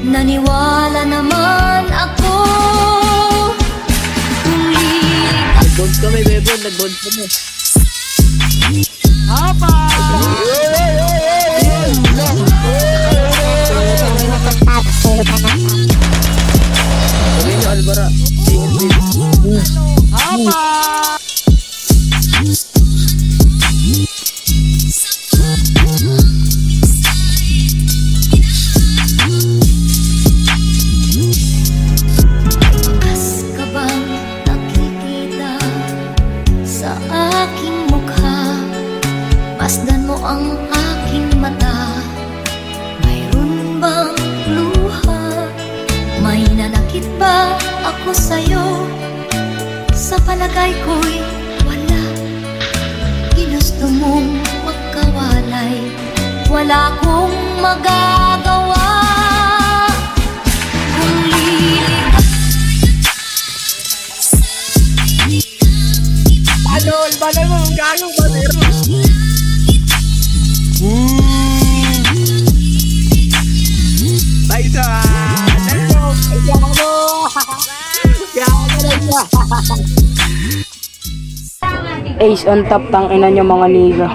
Naniwala naman ako. Nag-gold kami, bebo. Nag-gold kami. Hapa! Sabi niyo, Albara. Hapa! Wakas ka bang nakikita sa aking mukha? Masdan mo ang aking mata. Mayroon bang luha? May nanakit ba ako sa'yo? Sa palagay ko'y wala. Ginusto mong magkawalay, wala akong magagawa. Kung lilipad Ano? Bagay mo, ang gagong batero. Baisa! Ano? Baisa mo! Ace on top, tang ina nyo mga niga.